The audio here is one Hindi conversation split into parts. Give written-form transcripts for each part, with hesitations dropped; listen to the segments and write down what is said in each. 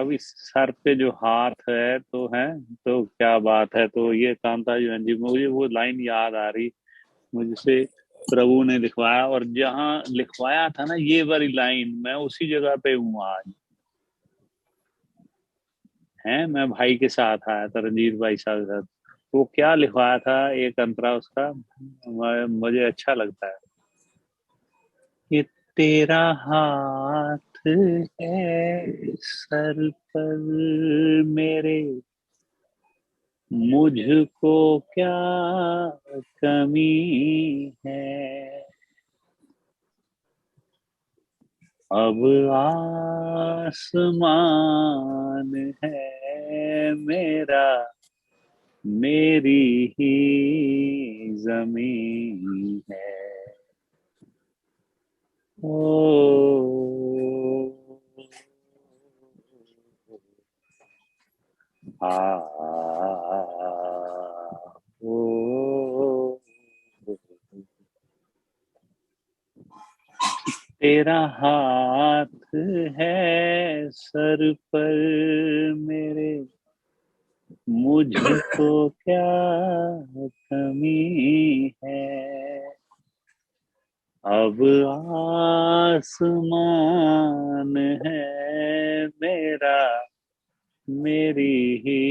अभी सर पे जो हाथ है तो है, तो क्या बात है। तो ये कांता जी, हाँ जी, मुझे वो लाइन याद आ रही मुझसे। प्रभु ने लिखवाया, और जहाँ लिखवाया था ना ये वाली लाइन, मैं उसी जगह पे हूँ आज। है, मैं भाई के साथ आया था, रंजीत भाई साहब के साथ। वो क्या लिखवाया था, एक अंतरा उसका मुझे अच्छा लगता है कि तेरा हाथ है सर पर मेरे, मुझको क्या कमी है। अब आसमान है मेरा, मेरी ही जमीन है। ओ आ ओ तेरा हाथ है सर पर मेरे, मुझको क्या कमी है। अब आसमान है मेरा, मेरी ही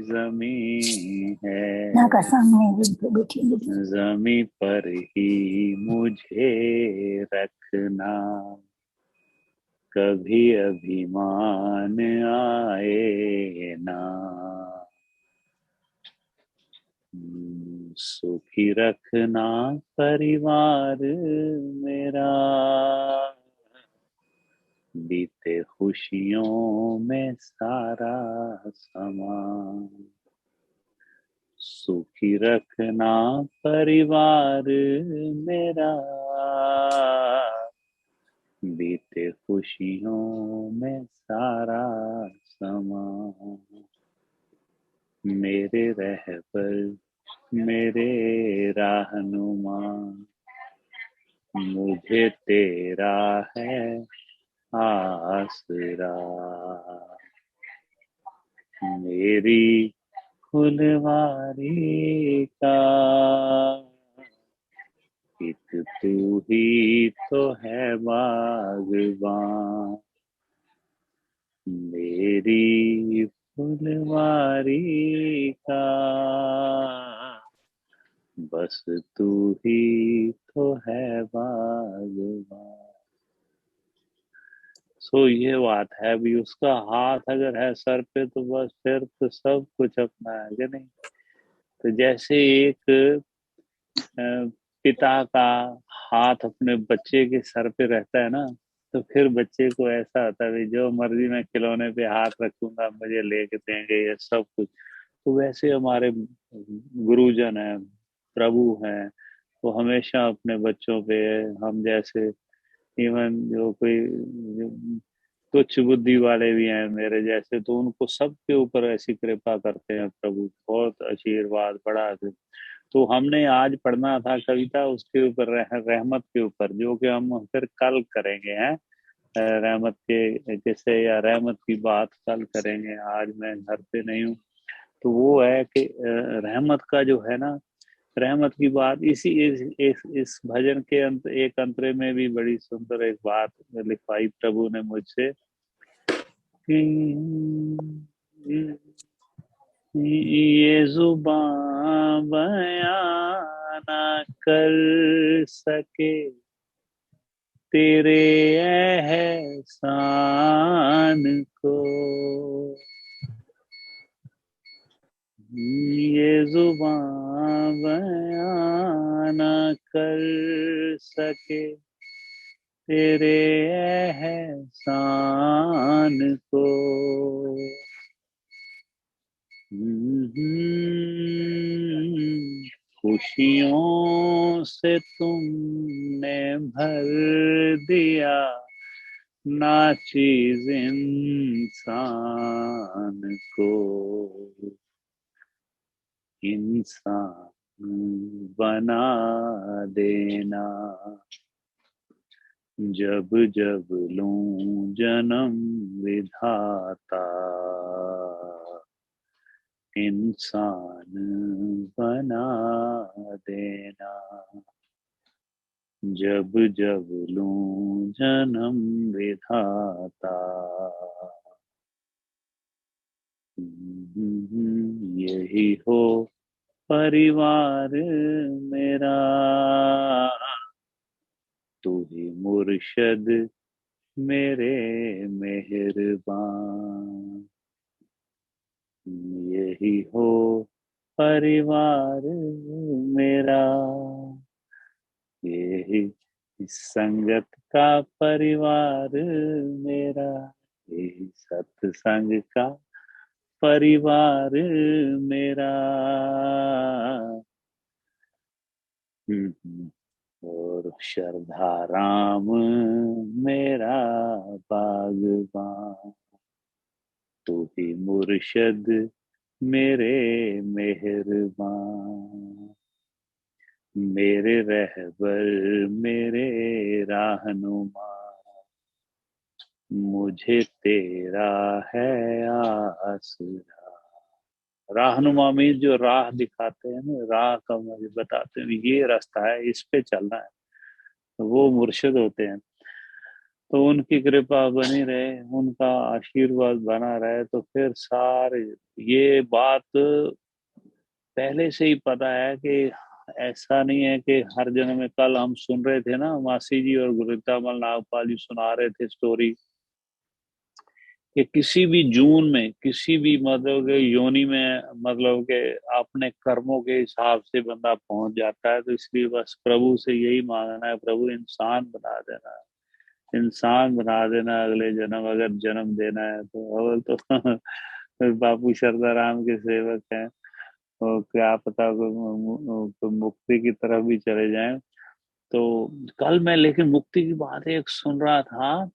जमीन है। ना का सामने बैठी है। जमी पर ही मुझे रखना, कभी अभिमान आए ना। सुखी रखना परिवार मेरा, बीते खुशियों में सारा समा। सुखी रखना परिवार मेरा, बीते खुशियों में सारा समा। मेरे रहबर, मेरे रहनुमा, मुझे तेरा है आसरा। मेरी फुलवारी का एक तू ही तो है बागबान। मेरी फुलवारी का बस तू ही तो है बागबान। सो ये बात है, अभी उसका हाथ अगर है सर पे तो बस फिर तो सब कुछ अपना है कि नहीं। तो जैसे एक अ, पिता का हाथ अपने बच्चे के सर पे रहता है ना, तो फिर बच्चे को ऐसा होता है, "भाई, जो मर्जी मैं खिलौने पे हाथ रखूंगा मुझे लेके देंगे ये सब कुछ।" तो वैसे हमारे गुरुजन हैं, प्रभु हैं, वो हमेशा अपने बच्चों पे, हम जैसे इवन जो कोई तुच्छ बुद्धि वाले भी हैं मेरे जैसे, तो उनको सबके ऊपर ऐसी कृपा करते हैं प्रभु, बहुत आशीर्वाद बढ़ा दे। तो हमने आज पढ़ना था कविता उसके ऊपर, रहमत के ऊपर, जो कि हम फिर कल करेंगे हैं। रहमत के किस्से या रहमत की बात कल करेंगे, आज मैं घर पे नहीं हूँ। तो वो है कि रहमत का जो है ना, रहमत की बात इसी इस भजन के अंत, एक अंतरे में भी बड़ी सुंदर एक बात लिखवाई प्रभु ने मुझसे कि ये जुबान बयां ना कर सके तेरे एहसान को। ये जुबान बयां ना कर सके तेरे एहसान को। खुशियों से तुमने भर दिया, ना चीज इंसान को इंसान बना देना। जब जब लूं जन्म विधाता, इंसान बना देना। जब जब लूं जन्म विधाता, यही हो परिवार मेरा, तू ही मुर्शद मेरे मेहरबान। यही हो परिवार मेरा, यही इस संगत का परिवार मेरा, यही सत्संग का परिवार मेरा। और श्रद्धा राम मेरा बागबान, तू ही मुर्शद मेरे मेहरबान। मेरे रहबर मेरे रहनुमा, मुझे तेरा है आसरा। रहनुमा में जो राह दिखाते हैं ना, राह का मुझे बताते हैं, ये रास्ता है, इस पे चलना है, वो मुर्शिद होते हैं। तो उनकी कृपा बनी रहे, उनका आशीर्वाद बना रहे, तो फिर सारे ये बात पहले से ही पता है कि ऐसा नहीं है कि हर जन्म में। कल हम सुन रहे थे ना, मासी जी और गुरुतामल नागपाल जी सुना रहे थे स्टोरी, कि किसी भी जून में, किसी भी मतलब के योनि में, मतलब के अपने कर्मों के हिसाब से बंदा पहुंच जाता है। तो इसलिए बस प्रभु से यही मांगना है, प्रभु इंसान बना देना, इंसान बना देना, अगले जन्म अगर जन्म देना है तो। अवल तो बापू शरदाराम के सेवक हैं, और क्या पता कोई मुक्ति की तरफ भी चले जाएं। तो कल मैं लेकिन मुक्ति की बात एक सुन रहा था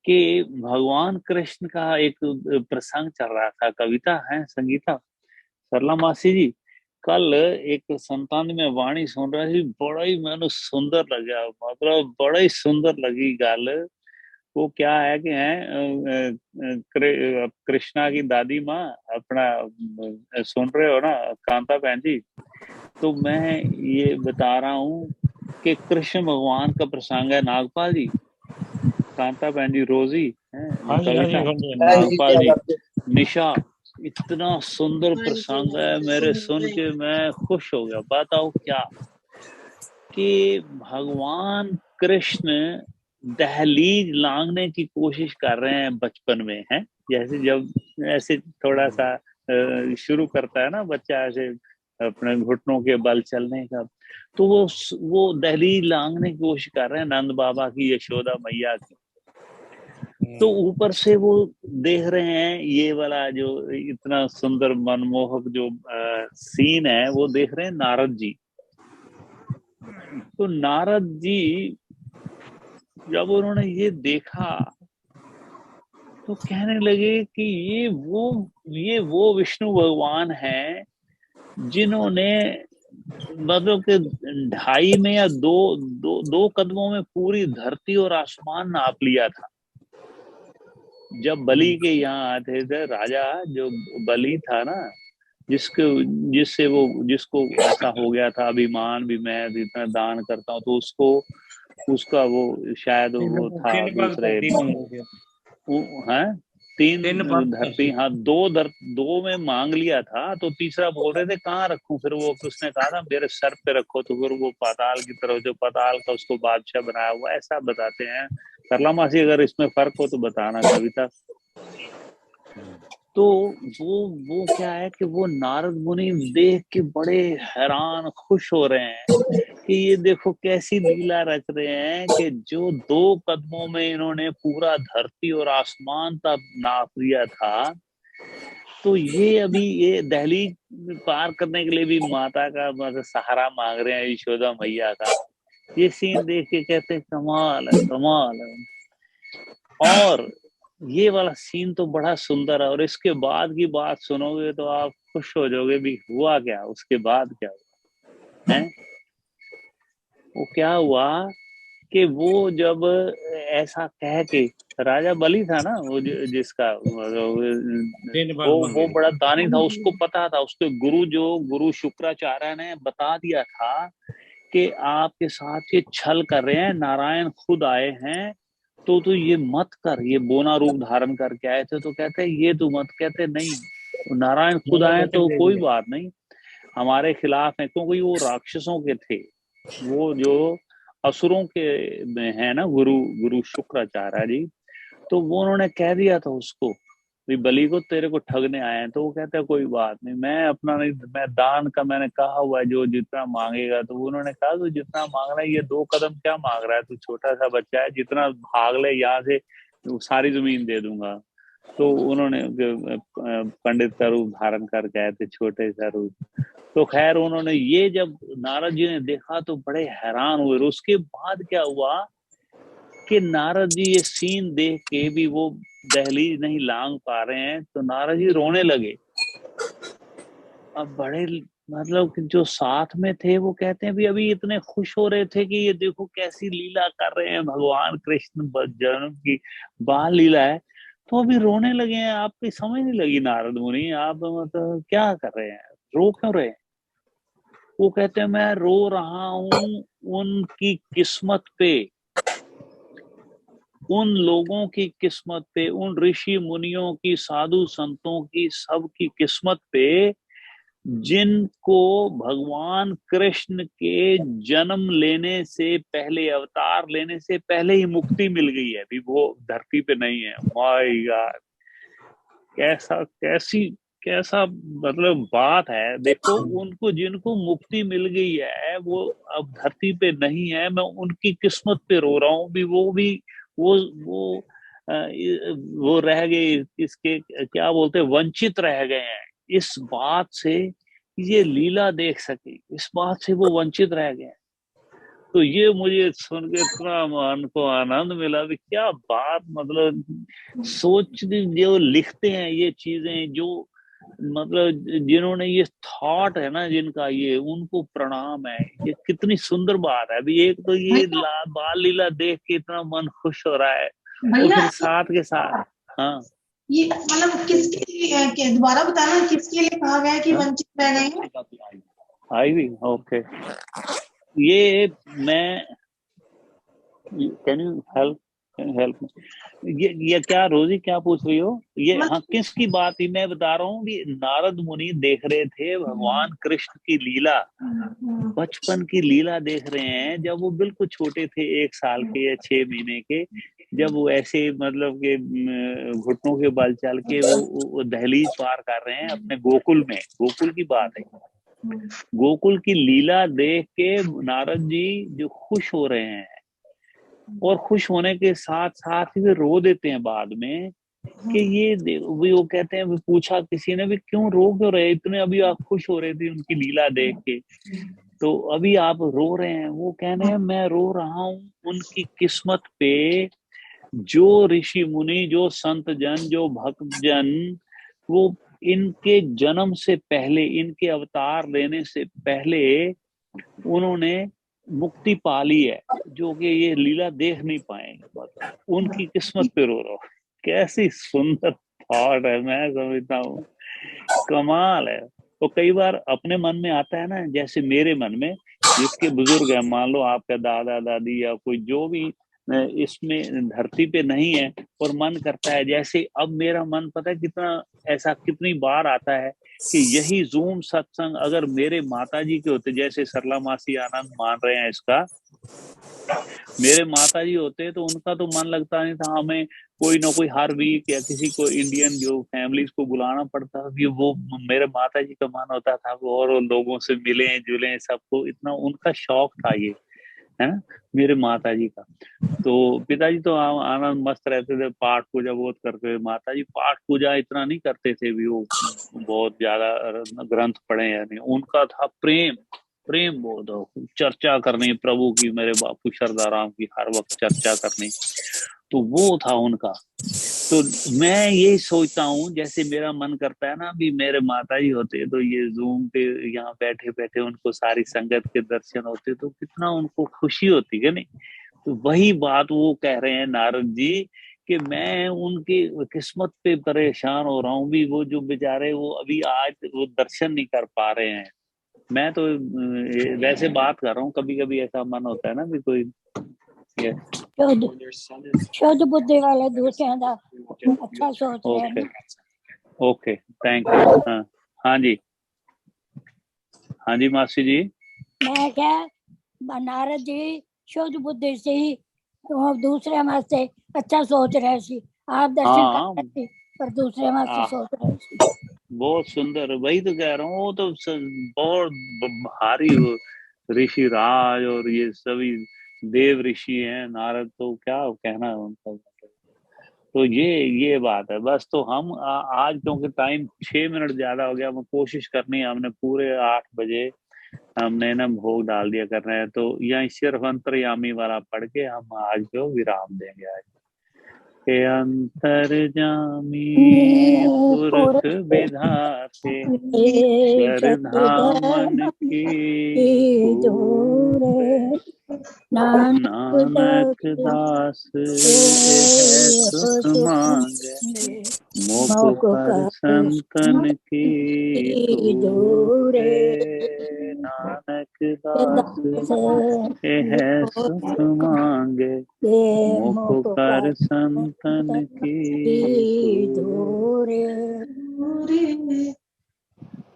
कि भगवान कृष्ण का एक प्रसंग चल रहा था, कविता है संगीता सरला मासी जी। कल एक संतान में वाणी सुन रहा थी, बड़ा ही मैंने सुंदर लगा, मतलब बड़ा ही सुंदर लगी गाल। वो क्या है कि कृष्णा की दादी माँ अपना सुन रहे हो ना कांता बहन जी। तो मैं ये बता रहा हूँ कि कृष्ण भगवान का प्रसंग है, नागपाल जी, कांता बहन जी, रोजी है, हाँ जी, हाँ जी, कविता, हाँ जी। नागपाल जी, निशा, इतना सुंदर प्रसंग है, मेरे सुन के मैं खुश हो गया। बताओ क्या कि भगवान कृष्ण दहलीज लांघने की कोशिश कर रहे हैं बचपन में, है जैसे जब ऐसे थोड़ा सा शुरू करता है ना बच्चा, ऐसे अपने घुटनों के बल चलने का। तो वो दहलीज लांघने की कोशिश कर रहे हैं नंद बाबा की, यशोदा मैया की। तो ऊपर से वो देख रहे हैं ये वाला जो इतना सुंदर मनमोहक जो सीन है, वो देख रहे हैं नारद जी। तो नारद जी जब उन्होंने ये देखा तो कहने लगे कि ये वो विष्णु भगवान हैं जिन्होंने मतलब के 2.5 में या दो कदमों में पूरी धरती और आसमान नाप लिया था। जब बलि के यहाँ आते थे राजा, जो बलि था ना, जिसके जिससे वो जिसको ऐसा हो गया था अभिमान भी, मैं इतना दान करता हूँ, तो उसको उसका वो शायद वो था तीन भाग दूसरे धरती मांग लो। हैं, तीन तीन भाग धरती, हाँ दो में मांग लिया था, तो तीसरा बोल रहे थे कहाँ रखूं। फिर वो उसने कहा था मेरे सर पे रखो, तो फिर वो पाताल की तरफ, जो पाताल का उसको बादशाह बनाया हुआ, ऐसा बताते हैं। सरला मासी अगर इसमें फर्क हो तो बताना कविता। तो वो क्या है कि वो नारद मुनि देख के बड़े हैरान खुश हो रहे हैं कि ये देखो कैसी लीला रच रहे हैं कि जो 2 कदमों में इन्होंने पूरा धरती और आसमान तक नाप लिया था, तो ये अभी ये दहलीज पार करने के लिए भी माता का मतलब सहारा मांग रहे हैं, यशोदा मैया का। ये सीन देख के कहते हैं कमाल है, कमाल है। और ये वाला सीन तो बड़ा सुंदर है, और इसके बाद की बात सुनोगे तो आप खुश हो जाओगे भी, हुआ क्या उसके बाद क्या हुआ है। वो क्या हुआ कि वो जब ऐसा कह के, राजा बलि था ना वो जिसका वो बड़ा दानी था, उसको पता था, उसके गुरु शुक्राचार्य ने बता दिया था कि आपके साथ ये छल कर रहे हैं, नारायण खुद आए हैं, तो ये मत कर, ये बोना रूप धारण करके आए थे, तो कहते हैं ये तू मत, कहते नहीं नारायण खुद आए तो कोई बात नहीं, हमारे खिलाफ है, क्योंकि वो राक्षसों के थे, वो जो असुरों के में है ना, गुरु गुरु शुक्राचार्य जी, तो वो उन्होंने कह दिया था उसको भी बलि को, तेरे को ठगने आए हैं, तो वो कहता है कोई बात नहीं, मैं अपना नहीं, मैं दान का मैंने कहा हुआ है, जो जितना मांगेगा, तो उन्होंने कहा तू जितना मांग रहा है, ये 2 कदम क्या मांग रहा है, तू छोटा सा बच्चा है, जितना भाग ले यहाँ से सारी जमीन दे दूंगा। तो उन्होंने पंडित का रूप धारण करके आए थे, छोटे सा रूप। तो खैर उन्होंने ये जब नारद जी ने देखा तो बड़े हैरान हुए। उसके बाद क्या हुआ कि नारद जी ये सीन देख के भी वो दहलीज नहीं लांग पा रहे हैं, तो नारद जी रोने लगे। अब बड़े मतलब कि जो साथ में थे वो कहते हैं भी अभी इतने खुश हो रहे थे कि ये देखो कैसी लीला कर रहे हैं भगवान कृष्ण, जन्म की बाल लीला है, तो अभी रोने लगे हैं। आपकी समझ नहीं लगी नारद मुनि, आप मतलब क्या कर रहे हैं, रो क्यों रहे हैं? वो कहते हैं मैं रो रहा हूं उनकी किस्मत पे, उन लोगों की किस्मत पे, उन ऋषि मुनियों की, साधु संतों की, सबकी किस्मत पे, जिनको भगवान कृष्ण के जन्म लेने से पहले, अवतार लेने से पहले ही मुक्ति मिल गई है, अभी वो धरती पे नहीं है। माय गॉड, कैसा कैसी कैसा मतलब बात है। देखो उनको, जिनको मुक्ति मिल गई है वो अब धरती पे नहीं है, मैं उनकी किस्मत पे रो रहा हूँ भी, वो वो वो रह गए, इसके क्या बोलते, वंचित रह गए हैं इस बात से, ये लीला देख सके, इस बात से वो वंचित रह गए। तो ये मुझे सुन के इतना मन को आनंद मिला भी, क्या बात, मतलब सोच, जो लिखते हैं ये चीजें, जो मतलब जिन्होंने ये थॉट है ना जिनका, ये उनको प्रणाम है। ये कितनी सुंदर बात है। अभी एक तो ये भैया बाल लीला देख के इतना मन खुश हो रहा है, और भैया फिर साथ के साथ, हाँ ये मतलब किसके लिए दोबारा बताना, किसके लिए कहा गया है कि हाँ वंचित रह गए हैं? आई भी ओके। ये मैं, can you help, can you help? ये क्या रोजी क्या पूछ रही हो? ये हाँ, मतलब किसकी बात ही मैं बता रहा हूँ कि नारद मुनि देख रहे थे भगवान कृष्ण की लीला, बचपन की लीला देख रहे हैं, जब वो बिल्कुल छोटे थे, 1 साल के या 6 महीने के, जब वो ऐसे मतलब के घुटनों के बल चल के वो दहलीज पार कर रहे हैं अपने गोकुल में। गोकुल की बात है, गोकुल की लीला देख के नारद जी जो खुश हो रहे हैं, और खुश होने के साथ साथ ही वे रो देते हैं बाद में कि ये भी, वो कहते हैं, पूछा किसी ने भी क्यों रो क्यों रहे इतने, अभी आप खुश हो रहे थे उनकी लीला देख के, तो अभी आप रो रहे हैं? वो कहने हैं मैं रो रहा हूँ उनकी किस्मत पे, जो ऋषि मुनि, जो संत जन, जो भक्त जन, वो इनके जन्म से पहले, इनके अवतार लेने से पहले उन्होंने मुक्ति पा ली है, जो कि ये लीला देख नहीं पाएंगे, बताओ उनकी किस्मत पे रो रहा हूं। कैसी सुंदर थॉट है, मैं समझता हूँ कमाल है। तो कई बार अपने मन में आता है ना, जैसे मेरे मन में, जिसके बुजुर्ग है, मान लो आपका दादा दादी या कोई जो भी इसमें धरती पे नहीं है, और मन करता है, जैसे अब मेरा मन पता है कितना, ऐसा कितनी बार आता है कि यही जूम सत्संग अगर मेरे माताजी के होते, जैसे सरला मासी आनंद मान रहे हैं इसका, मेरे माताजी होते तो उनका तो मन लगता नहीं था, हमें कोई ना कोई हर वीक या किसी को इंडियन जो फैमिलीज को बुलाना पड़ता था, कि वो मेरे माताजी का मन होता था वो और लोगों से मिले जुले, सबको इतना उनका शौक था ये, है ना, मेरे माताजी का। तो पिताजी तो आनंद मस्त रहते थे, पाठ पूजा बहुत करते थे। माताजी पाठ पूजा इतना नहीं करते थे भी, वो बहुत ज्यादा ग्रंथ पढ़े या नहीं, उनका था प्रेम, प्रेम बहुत हो, चर्चा करनी प्रभु की, मेरे बापू शरदाराम की हर वक्त चर्चा करनी, तो वो था उनका। तो मैं यही सोचता हूँ, जैसे मेरा मन करता है ना, अभी मेरे माताजी होते तो ये जूम पे यहाँ बैठे बैठे उनको सारी संगत के दर्शन होते तो कितना उनको खुशी होती है नहीं, तो वही बात वो कह रहे हैं नारद जी कि मैं उनकी किस्मत पे परेशान हो रहा हूँ भी, वो जो बेचारे वो अभी आज वो दर्शन नहीं कर पा रहे हैं। मैं तो वैसे बात कर रहा हूँ, कभी कभी ऐसा मन होता है ना भी कोई शुद्ध बुद्धि वाले दूसरे का अच्छा सोच रहे हैं। Okay thank you. हाँ हाँ जी, हाँ जी मासी जी। मैं क्या नारद जी शुद्ध बुद्धि से ही तो दूसरे मत से अच्छा सोच रहे सी, आप दर्शन कर रहे थे पर दूसरे मत से सोच रहे सी। बहुत सुंदर, वही तो कह रहा हूँ। वो तो बहुत भारी वो ऋषि राज और ये सभी देव ऋषि हैं। नारद तो क्या कहना है उनका। तो ये बात है बस। तो हम आज क्योंकि टाइम 6 मिनट ज्यादा हो गया, हमें कोशिश करनी है, हमने पूरे 8 बजे हमने ना भोग डाल दिया कर रहे हैं। तो यहाँ सिर्फ अंतर्यामी वाला पढ़ के हम आज को विराम देंगे। आज के अंतर्यामी पुरख विधाते श्रद्धा मन की पूरे, नानक दास सुख मांगे मुख पर संतन की दूरे। नानक दास है सुख मांगे मुख पर संतन की दूरे।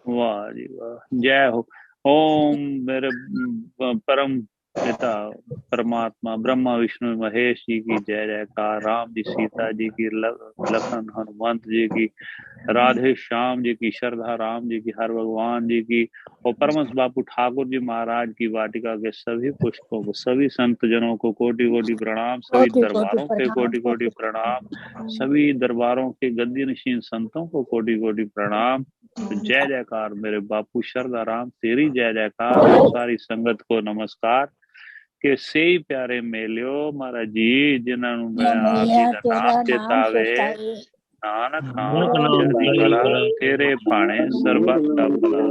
वाह जी वाह, जय हो। ओम मेरे परम पिता परमात्मा ब्रह्मा विष्णु महेश जी की जय जयकार। राम जी सीता जी की, लखन हनुमंत जी की, राधे श्याम जी की, श्रद्धा राम जी की, हर भगवान जी की, और परमहंस बापू ठाकुर जी महाराज की वाटिका के सभी पुष्पों को, सभी संत जनों को कोटि कोटि प्रणाम, सभी दरबारों के कोटि कोटि प्रणाम, सभी दरबारों के गद्दी नशीन संतों को कोटि कोटि प्रणाम। तो जय जयकार मेरे बापू श्रद्धा राम, तेरी जय जयकार। और सारी संगत को नमस्कार के से ही प्यारे मेलियो महाराज जी, जिन्होंने मैं आप जी का नाम चेतावे। नानक नाम चढ़दी कला तेरे भाणे सरबत का भला।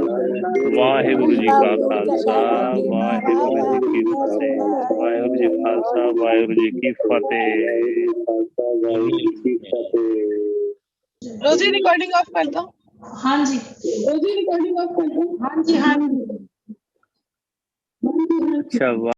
वाहिगुरु जी का खालसा वाहिगुरु जी की फतेह। वाहिगुरु जी खालसा वाहिगुरु जी की फतेह। रोजी रिकॉर्डिंग ऑफ कर दो। हाँ जी, रोजी रिकॉर्डिंग ऑफ कर दो। हाँ जी हाँ जी। अच्छा।